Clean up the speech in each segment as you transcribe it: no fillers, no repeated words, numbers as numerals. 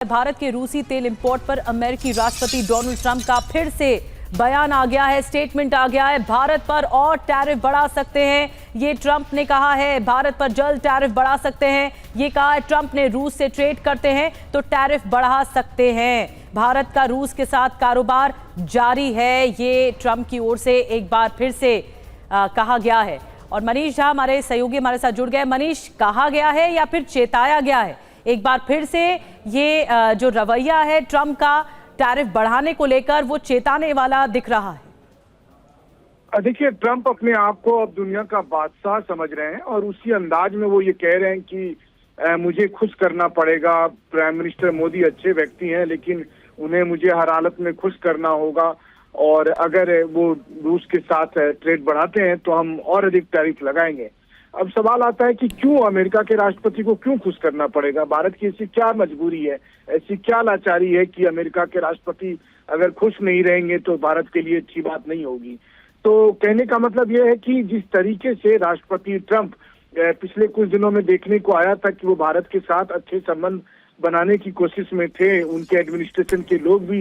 भारत के रूसी तेल इंपोर्ट पर अमेरिकी राष्ट्रपति डोनाल्ड ट्रंप का फिर से बयान आ गया है, स्टेटमेंट आ गया है। भारत पर और टैरिफ बढ़ा सकते हैं, ये ट्रंप ने कहा है। भारत पर जल्द टैरिफ बढ़ा सकते हैं, ये कहा है ट्रंप ने। रूस से ट्रेड करते हैं तो टैरिफ बढ़ा सकते हैं। भारत का रूस के साथ कारोबार जारी है, ये ट्रंप की ओर से एक बार फिर से कहा गया है। और मनीष झा हमारे सहयोगी हमारे साथ जुड़ गए। मनीष, कहा गया है या फिर चेताया गया है एक बार फिर से? ये जो रवैया है ट्रंप का टैरिफ बढ़ाने को लेकर, वो चेताने वाला दिख रहा है। देखिए, ट्रंप अपने आप को अब दुनिया का बादशाह समझ रहे हैं और उसी अंदाज में वो ये कह रहे हैं कि मुझे खुश करना पड़ेगा। प्राइम मिनिस्टर मोदी अच्छे व्यक्ति हैं, लेकिन उन्हें मुझे हर हालत में खुश करना होगा, और अगर वो रूस के साथ ट्रेड बढ़ाते हैं तो हम और अधिक टैरिफ लगाएंगे। अब सवाल आता है कि क्यों अमेरिका के राष्ट्रपति को क्यों खुश करना पड़ेगा? भारत की ऐसी क्या मजबूरी है, ऐसी क्या लाचारी है कि अमेरिका के राष्ट्रपति अगर खुश नहीं रहेंगे तो भारत के लिए अच्छी बात नहीं होगी। तो कहने का मतलब यह है कि जिस तरीके से राष्ट्रपति ट्रंप पिछले कुछ दिनों में देखने को आया था कि वो भारत के साथ अच्छे संबंध बनाने की कोशिश में थे, उनके एडमिनिस्ट्रेशन के लोग भी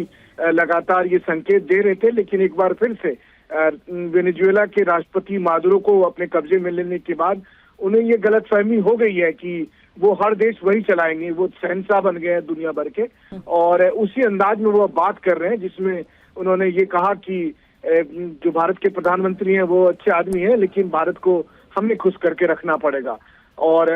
लगातार ये संकेत दे रहे थे, लेकिन एक बार फिर से वेनेजुएला के राष्ट्रपति मादुरो को अपने कब्जे में लेने के बाद उन्हें ये गलतफहमी हो गई है कि वो हर देश वही चलाएंगे, वो शहंशाह बन गए हैं दुनिया भर के। और उसी अंदाज में वो बात कर रहे हैं जिसमें उन्होंने ये कहा कि जो भारत के प्रधानमंत्री हैं वो अच्छे आदमी हैं, लेकिन भारत को हमें खुश करके रखना पड़ेगा, और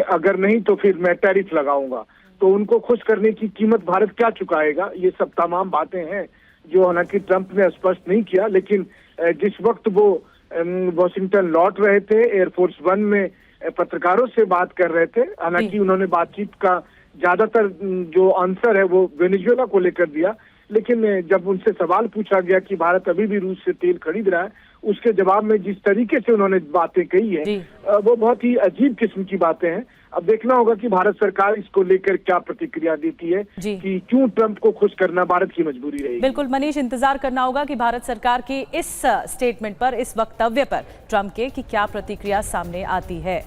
अगर नहीं तो फिर मैं टैरिफ लगाऊंगा। तो उनको खुश करने की कीमत भारत क्या चुकाएगा? ये सब तमाम बातें हैं जो हालांकि ट्रंप ने स्पष्ट नहीं किया, लेकिन जिस वक्त वो वॉशिंगटन लौट रहे थे, एयरफोर्स वन में पत्रकारों से बात कर रहे थे। हालांकि उन्होंने बातचीत का ज्यादातर जो आंसर है वो वेनेजुएला को लेकर दिया, लेकिन जब उनसे सवाल पूछा गया कि भारत अभी भी रूस से तेल खरीद रहा है, उसके जवाब में जिस तरीके से उन्होंने बातें कही है वो बहुत ही अजीब किस्म की बातें हैं। अब देखना होगा कि भारत सरकार इसको लेकर क्या प्रतिक्रिया देती है कि क्यों ट्रंप को खुश करना भारत की मजबूरी रहेगी। बिल्कुल मनीष, इंतजार करना होगा कि भारत सरकार के इस स्टेटमेंट पर, इस वक्तव्य पर ट्रंप के, कि क्या प्रतिक्रिया सामने आती है।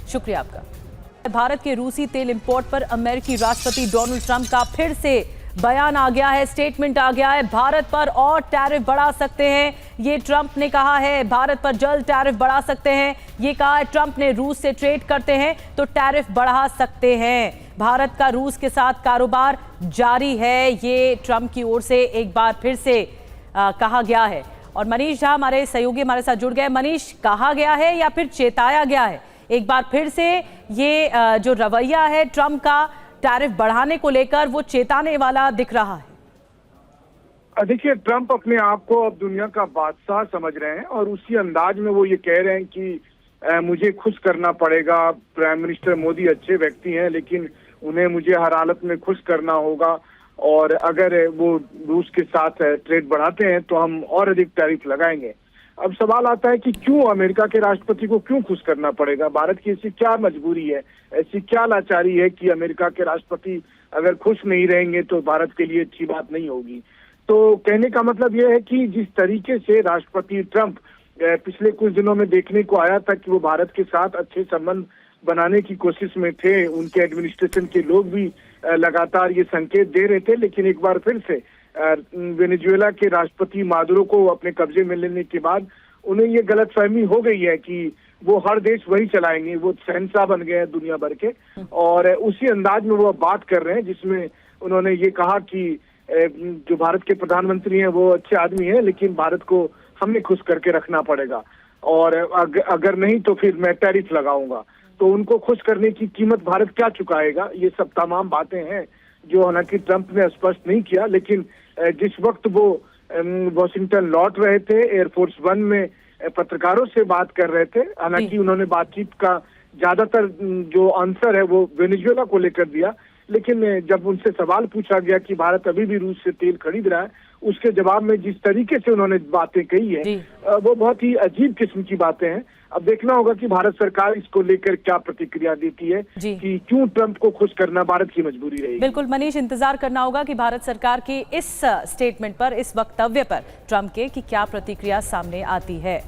शुक्रिया आपका। भारत के रूसी तेल इंपोर्ट पर अमेरिकी राष्ट्रपति डोनाल्ड ट्रंप का फिर से बयान आ गया है, स्टेटमेंट आ गया है। भारत पर और टैरिफ बढ़ा सकते हैं, ये ट्रंप ने कहा है। भारत पर जल्द टैरिफ बढ़ा सकते हैं, ये कहा है ट्रंप ने। रूस से ट्रेड करते हैं तो टैरिफ बढ़ा सकते हैं। भारत का रूस के साथ कारोबार जारी है, ये ट्रंप की ओर से एक बार फिर से कहा गया है। और मनीष झा हमारे सहयोगी हमारे साथ जुड़ गए। मनीष, कहा गया है या फिर चेताया गया है एक बार फिर से? ये जो रवैया है ट्रंप का टैरिफ बढ़ाने को लेकर, वो चेताने वाला दिख रहा है। देखिए, ट्रंप अपने आप को अब दुनिया का बादशाह समझ रहे हैं और उसी अंदाज में वो ये कह रहे हैं कि मुझे खुश करना पड़ेगा। प्राइम मिनिस्टर मोदी अच्छे व्यक्ति हैं, लेकिन उन्हें मुझे हर हालत में खुश करना होगा, और अगर वो रूस के साथ ट्रेड बढ़ाते हैं तो हम और अधिक टैरिफ लगाएंगे। अब सवाल आता है कि क्यों अमेरिका के राष्ट्रपति को क्यों खुश करना पड़ेगा? भारत की ऐसी क्या मजबूरी है, ऐसी क्या लाचारी है कि अमेरिका के राष्ट्रपति अगर खुश नहीं रहेंगे तो भारत के लिए अच्छी बात नहीं होगी। तो कहने का मतलब यह है कि जिस तरीके से राष्ट्रपति ट्रंप पिछले कुछ दिनों में देखने को आया था कि वो भारत के साथ अच्छे संबंध बनाने की कोशिश में थे, उनके एडमिनिस्ट्रेशन के लोग भी लगातार ये संकेत दे रहे थे, लेकिन एक बार फिर से वेनेजुएला के राष्ट्रपति मादुरो को अपने कब्जे में लेने के बाद उन्हें ये गलतफहमी हो गई है कि वो हर देश वही चलाएंगे, वो शहंशाह बन गए हैं दुनिया भर के। और उसी अंदाज में वो बात कर रहे हैं जिसमें उन्होंने ये कहा कि जो भारत के प्रधानमंत्री हैं वो अच्छे आदमी हैं, लेकिन भारत को हमें खुश करके रखना पड़ेगा, और अगर नहीं तो फिर मैं टैरिफ लगाऊंगा। तो उनको खुश करने की कीमत भारत क्या चुकाएगा? ये सब तमाम बातें हैं जो हालांकि ट्रंप ने स्पष्ट नहीं किया, लेकिन जिस वक्त वो वॉशिंगटन लौट रहे थे, एयरफोर्स वन में पत्रकारों से बात कर रहे थे। हालांकि उन्होंने बातचीत का ज्यादातर जो आंसर है वो वेनेजुएला को लेकर दिया, लेकिन जब उनसे सवाल पूछा गया कि भारत अभी भी रूस से तेल खरीद रहा है, उसके जवाब में जिस तरीके से उन्होंने बातें कही है वो बहुत ही अजीब किस्म की बातें हैं। अब देखना होगा कि भारत सरकार इसको लेकर क्या प्रतिक्रिया देती है कि क्यों ट्रंप को खुश करना भारत की मजबूरी रहेगी। बिल्कुल मनीष, इंतजार करना होगा कि भारत सरकार के इस स्टेटमेंट पर, इस वक्तव्य पर ट्रंप के, कि क्या प्रतिक्रिया सामने आती है।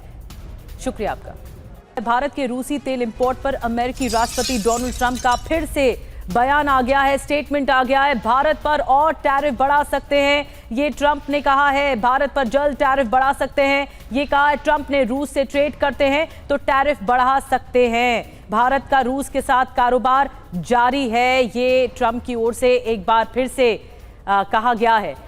शुक्रिया आपका। भारत के रूसी तेल इंपोर्ट पर अमेरिकी राष्ट्रपति डोनाल्ड ट्रंप का फिर से बयान आ गया है, स्टेटमेंट आ गया है। भारत पर और टैरिफ बढ़ा सकते हैं, ये ट्रंप ने कहा है। भारत पर जल्द टैरिफ बढ़ा सकते हैं, ये कहा है ट्रंप ने। रूस से ट्रेड करते हैं तो टैरिफ बढ़ा सकते हैं। भारत का रूस के साथ कारोबार जारी है, ये ट्रंप की ओर से एक बार फिर से कहा गया है।